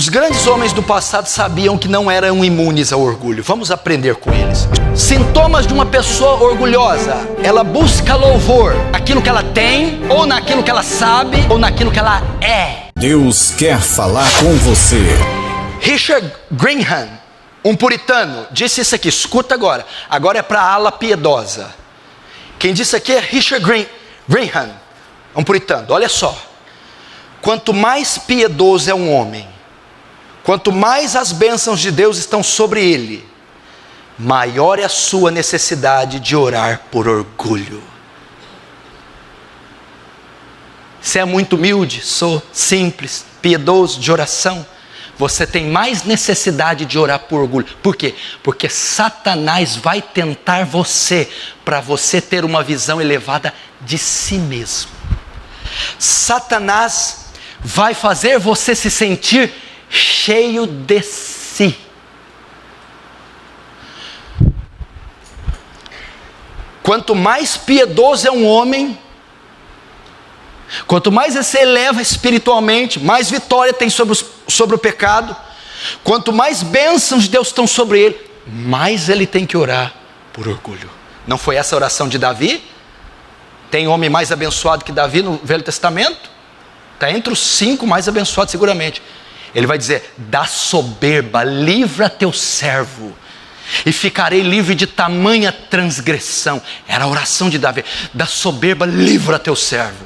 Os grandes homens do passado sabiam que não eram imunes ao orgulho. Vamos aprender com eles. Sintomas de uma pessoa orgulhosa: ela busca louvor naquilo que ela tem, ou naquilo que ela sabe, ou naquilo que ela é. Deus quer falar com você. Richard Graham, um puritano, disse isso aqui. Escuta agora. Agora é para a ala piedosa. Quem disse aqui é Richard Graham, um puritano. Olha só. Quanto mais piedoso é um homem, quanto mais as bênçãos de Deus estão sobre ele, maior é a sua necessidade de orar por orgulho. Você é muito humilde, sou simples, piedoso, de oração. Você tem mais necessidade de orar por orgulho. Por quê? Porque Satanás vai tentar você, para você ter uma visão elevada de si mesmo. Satanás vai fazer você se sentir cheio de si. Quanto mais piedoso é um homem, quanto mais ele se eleva espiritualmente, mais vitória tem sobre o pecado, quanto mais bênçãos de Deus estão sobre ele, mais ele tem que orar por orgulho. Não foi essa a oração de Davi? Tem homem mais abençoado que Davi no Velho Testamento? Está entre os 5 mais abençoados seguramente. Ele vai dizer: da soberba livra teu servo, e ficarei livre de tamanha transgressão. Era a oração de Davi. Da soberba livra teu servo.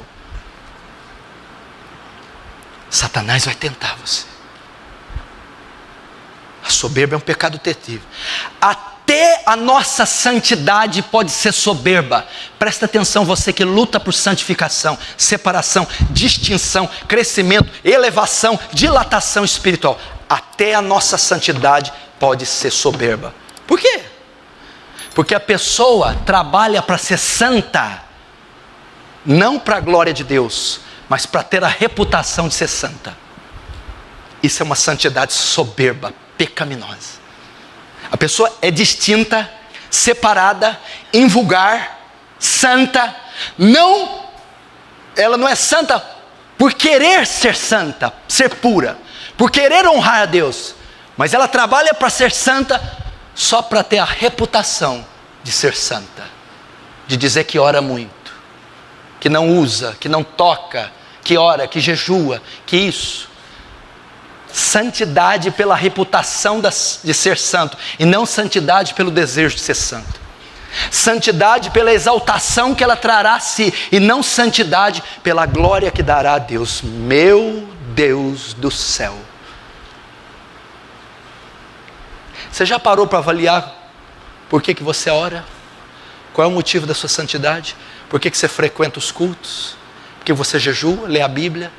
Satanás vai tentar você. A soberba é um pecado terrível. Até a nossa santidade pode ser soberba. Presta atenção, você que luta por santificação, separação, distinção, crescimento, elevação, dilatação espiritual. Até a nossa santidade pode ser soberba. Por quê? Porque a pessoa trabalha para ser santa, não para a glória de Deus, mas para ter a reputação de ser santa. Isso é uma santidade soberba, pecaminosa. A pessoa é distinta, separada, invulgar, santa. Ela não é santa por querer ser santa, ser pura, por querer honrar a Deus, mas ela trabalha para ser santa só para ter a reputação de ser santa, de dizer que ora muito, que não usa, que não toca, que ora, que jejua, que isso. Santidade pela reputação de ser santo, e não santidade pelo desejo de ser santo. Santidade pela exaltação que ela trará a si, e não santidade pela glória que dará a Deus. Meu Deus do céu! Você já parou para avaliar por que você ora? Qual é o motivo da sua santidade? Por que você frequenta os cultos? Porque você jejua, lê a Bíblia?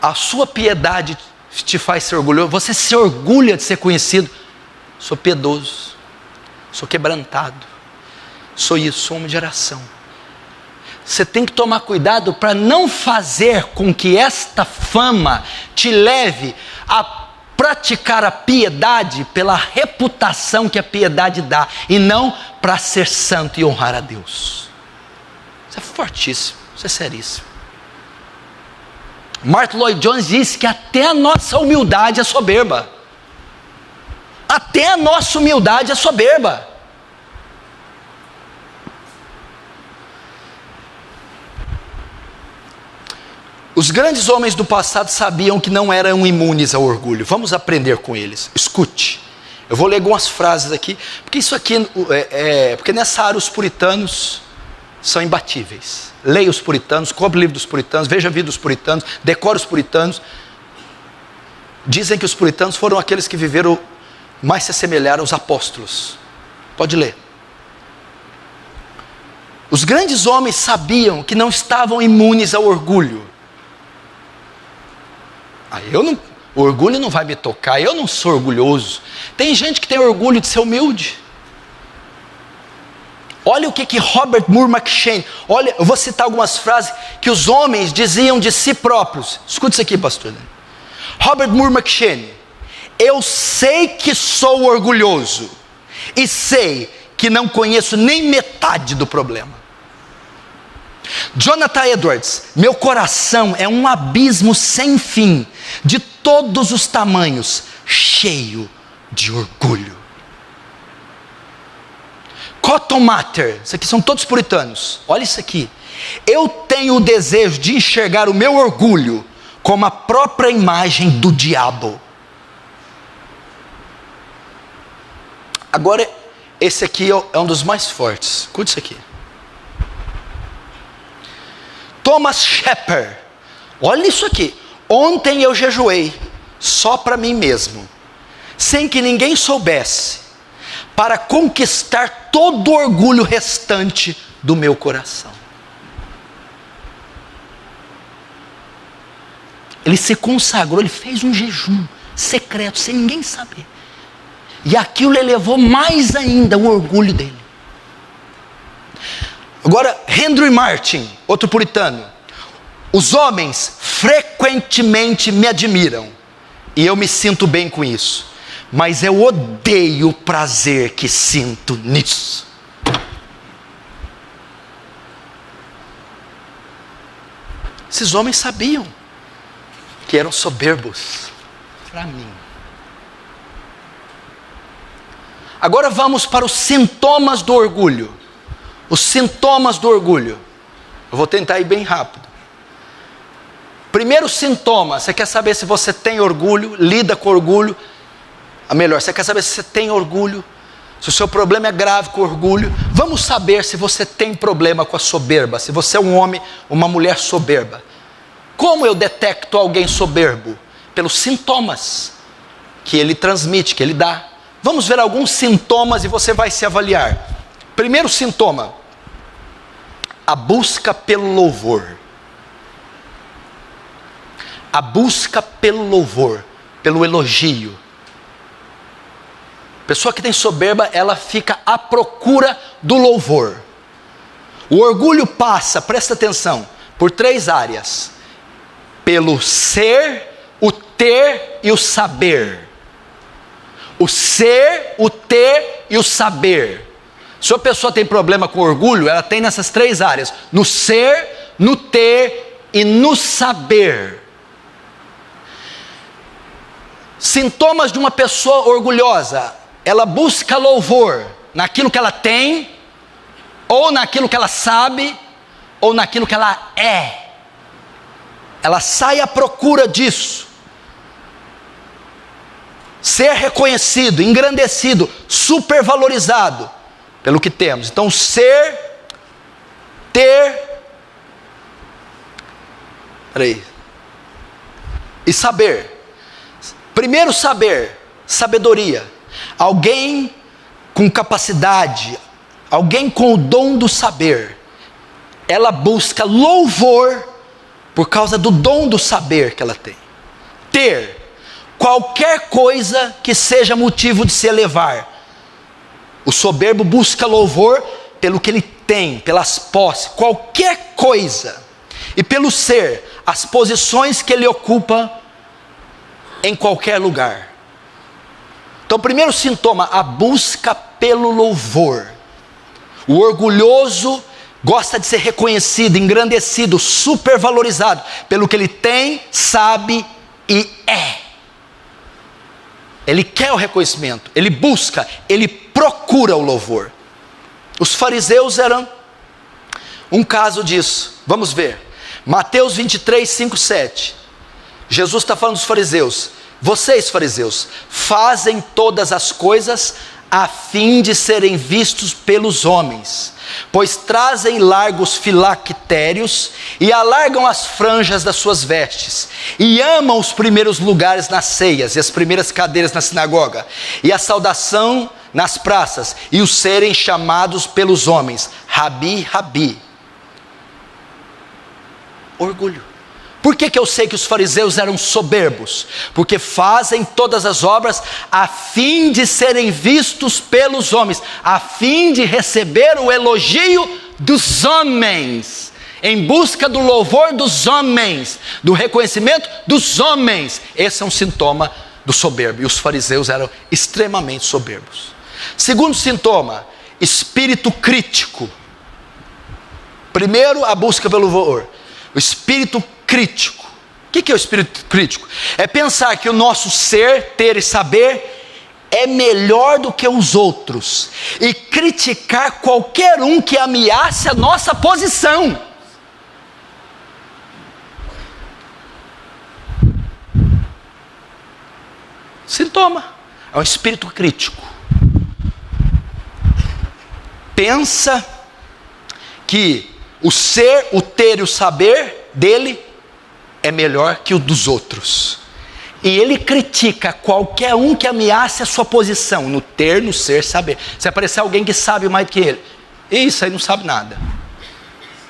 A sua piedade te faz ser orgulhoso. Você se orgulha de ser conhecido. Sou piedoso, sou quebrantado, sou isso, sou homem de oração. Você tem que tomar cuidado para não fazer com que esta fama te leve a praticar a piedade pela reputação que a piedade dá, e não para ser santo e honrar a Deus. Isso é fortíssimo, isso é seríssimo. Martin Lloyd Jones disse que até a nossa humildade é soberba. Até a nossa humildade é soberba. Os grandes homens do passado sabiam que não eram imunes ao orgulho. Vamos aprender com eles. Escute. Eu vou ler algumas frases aqui, porque isso aqui porque nessa área os puritanos são imbatíveis. Leia os puritanos, compre o livro dos puritanos, veja a vida dos puritanos, decore os puritanos. Dizem que os puritanos foram aqueles que viveram, mais se assemelharam aos apóstolos. Pode ler. Os grandes homens sabiam que não estavam imunes ao orgulho. O orgulho não vai me tocar, eu não sou orgulhoso. Tem gente que tem orgulho de ser humilde. Olha o que Robert Moore McCheyne, olha, eu vou citar algumas frases que os homens diziam de si próprios. Escuta isso aqui, pastor. Robert Moore McCheyne: eu sei que sou orgulhoso, e sei que não conheço nem metade do problema. Jonathan Edwards: meu coração é um abismo sem fim, de todos os tamanhos, cheio de orgulho. Cotton Mather, isso aqui são todos puritanos, olha isso aqui: eu tenho o desejo de enxergar o meu orgulho como a própria imagem do diabo. Agora, esse aqui é um dos mais fortes, escute isso aqui. Thomas Shepard: olha isso aqui: ontem eu jejuei só para mim mesmo, sem que ninguém soubesse, para conquistar todo o orgulho restante do meu coração. Ele se consagrou, ele fez um jejum secreto, sem ninguém saber, e aquilo elevou mais ainda o orgulho dele. Agora, Henry Martin, outro puritano: os homens frequentemente me admiram, e eu me sinto bem com isso, mas eu odeio o prazer que sinto nisso. Esses homens sabiam que eram soberbos para mim. Agora vamos para os sintomas do orgulho. Os sintomas do orgulho. Eu vou tentar ir bem rápido. Primeiro sintoma: você quer saber se você tem orgulho, lida com orgulho? Melhor, você quer saber se você tem orgulho, se o seu problema é grave com orgulho? Vamos saber se você tem problema com a soberba, se você é um homem, uma mulher soberba. Como eu detecto alguém soberbo? Pelos sintomas que ele transmite, que ele dá. Vamos ver alguns sintomas e você vai se avaliar. Primeiro sintoma: a busca pelo louvor. A busca pelo louvor, pelo elogio. Pessoa que tem soberba, ela fica à procura do louvor. O orgulho passa, presta atenção, por 3 áreas: pelo ser, o ter e o saber. O ser, o ter e o saber. Se a pessoa tem problema com orgulho, ela tem nessas 3 áreas: no ser, no ter e no saber. Sintomas de uma pessoa orgulhosa: ela busca louvor naquilo que ela tem, ou naquilo que ela sabe, ou naquilo que ela é. Ela sai à procura disso. Ser reconhecido, engrandecido, supervalorizado pelo que temos. Então, ser, ter, e saber. Primeiro, saber, sabedoria. Alguém com capacidade, alguém com o dom do saber, ela busca louvor por causa do dom do saber que ela tem. Ter, qualquer coisa que seja motivo de se elevar. O soberbo busca louvor pelo que ele tem, pelas posses, qualquer coisa. E pelo ser, as posições que ele ocupa em qualquer lugar. Então, primeiro sintoma: a busca pelo louvor. O orgulhoso gosta de ser reconhecido, engrandecido, supervalorizado pelo que ele tem, sabe e é. Ele quer o reconhecimento, ele busca, ele procura o louvor. Os fariseus eram um caso disso. Vamos ver, Mateus 23, 5, 7. Jesus está falando dos fariseus: vocês, fariseus, fazem todas as coisas a fim de serem vistos pelos homens, pois trazem largos filactérios e alargam as franjas das suas vestes, e amam os primeiros lugares nas ceias e as primeiras cadeiras na sinagoga, e a saudação nas praças, e os serem chamados pelos homens, Rabi, Rabi. Orgulho. Por que eu sei que os fariseus eram soberbos? Porque fazem todas as obras a fim de serem vistos pelos homens, a fim de receber o elogio dos homens, em busca do louvor dos homens, do reconhecimento dos homens. Esse é um sintoma do soberbo, e os fariseus eram extremamente soberbos. Segundo sintoma: espírito crítico. Primeiro, a busca pelo louvor. O espírito crítico. O que é o espírito crítico? É pensar que o nosso ser, ter e saber é melhor do que os outros, e criticar qualquer um que ameace a nossa posição. Sintoma, é um espírito crítico. Pensa que o ser, o ter e o saber dele é melhor que o dos outros. E ele critica qualquer um que ameace a sua posição, no ter, no ser, saber. Se aparecer alguém que sabe mais do que ele, isso aí não sabe nada.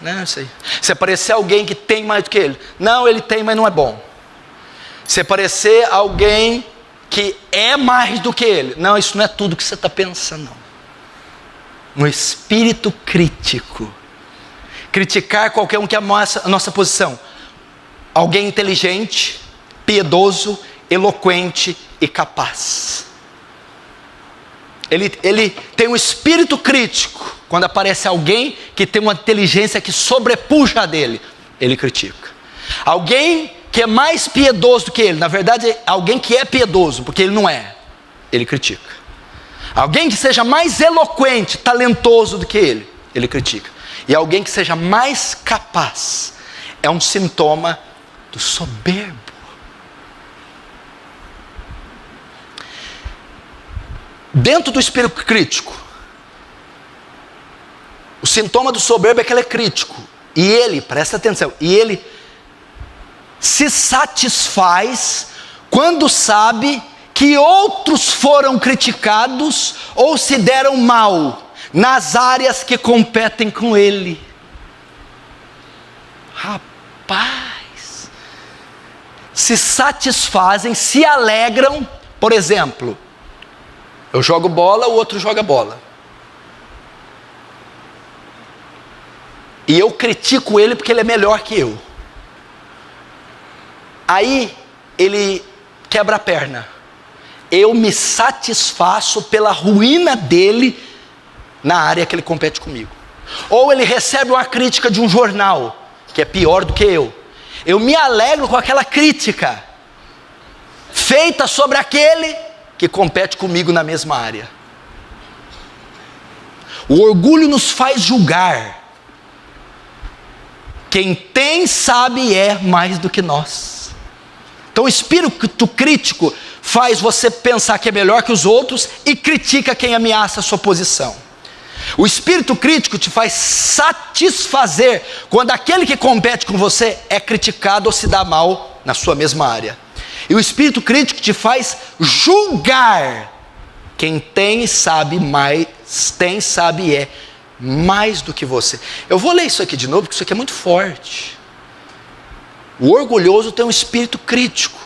Não, isso aí. Se aparecer alguém que tem mais do que ele, não, ele tem, mas não é bom. Se aparecer alguém que é mais do que ele, não, isso não é tudo que você está pensando, não. Um espírito crítico. Criticar qualquer um que ameaça a nossa posição. Alguém inteligente, piedoso, eloquente e capaz. Ele tem um espírito crítico. Quando aparece alguém que tem uma inteligência que sobrepuja a dele, ele critica. Alguém que é mais piedoso do que ele, na verdade é alguém que é piedoso, porque ele não é, ele critica. Alguém que seja mais eloquente, talentoso do que ele critica. E alguém que seja mais capaz, é um sintoma do soberbo. Dentro do espírito crítico, o sintoma do soberbo é que ele é crítico. E ele, presta atenção, e ele se satisfaz quando sabe que outros foram criticados ou se deram mal nas áreas que competem com ele. Rapaz, se satisfazem, se alegram. Por exemplo, eu jogo bola, o outro joga bola. E eu critico ele porque ele é melhor que eu. Aí ele quebra a perna. Eu me satisfaço pela ruína dele na área que ele compete comigo. Ou ele recebe uma crítica de um jornal, que é pior do que eu. Eu me alegro com aquela crítica feita sobre aquele que compete comigo na mesma área. O orgulho nos faz julgar. Quem tem sabe é mais do que nós. Então o espírito crítico faz você pensar que é melhor que os outros e critica quem ameaça a sua posição. O espírito crítico te faz satisfazer quando aquele que compete com você é criticado ou se dá mal na sua mesma área. E o espírito crítico te faz julgar quem tem e sabe mais, sabe é mais do que você. Eu vou ler isso aqui de novo, porque isso aqui é muito forte. O orgulhoso tem um espírito crítico.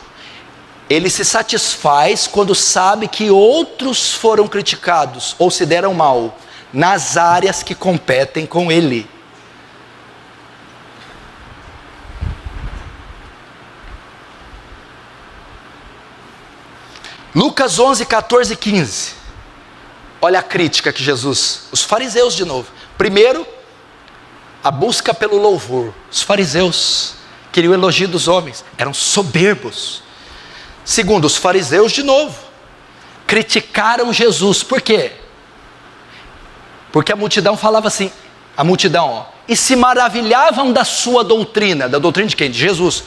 Ele se satisfaz quando sabe que outros foram criticados ou se deram mal nas áreas que competem com ele. Lucas 11, 14 e 15. Olha a crítica que Jesus, os fariseus de novo. Primeiro, a busca pelo louvor. Os fariseus queriam o elogio dos homens, eram soberbos. Segundo, os fariseus de novo criticaram Jesus. Por quê? Porque a multidão falava assim, e se maravilhavam da sua doutrina. Da doutrina de quem? De Jesus.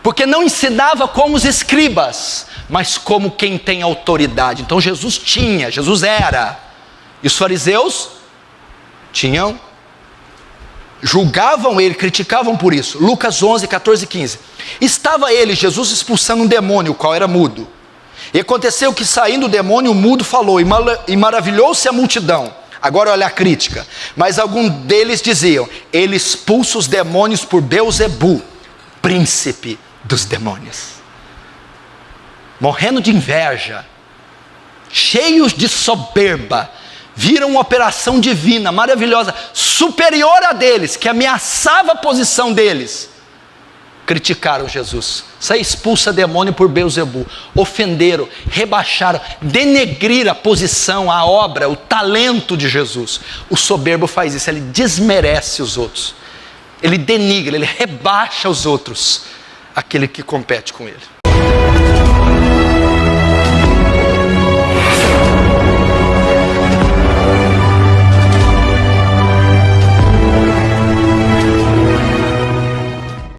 Porque não ensinava como os escribas, mas como quem tem autoridade. Então Jesus era. E os fariseus julgavam ele, criticavam por isso. Lucas 11, 14 e 15. Estava ele, Jesus, expulsando um demônio, o qual era mudo. E aconteceu que, saindo o demônio, o mudo falou, e maravilhou-se a multidão. Agora olha a crítica. Mas alguns deles diziam, ele expulsa os demônios por Beelzebu, príncipe dos demônios. Morrendo de inveja, cheios de soberba, viram uma operação divina, maravilhosa, superior a deles, que ameaçava a posição deles. criticaram Jesus. Isso aí expulsa demônio por Beelzebul. Ofenderam, rebaixaram, denegriram a posição, a obra, o talento de Jesus. O soberbo faz isso, ele desmerece os outros. Ele denigra, ele rebaixa os outros, aquele que compete com ele.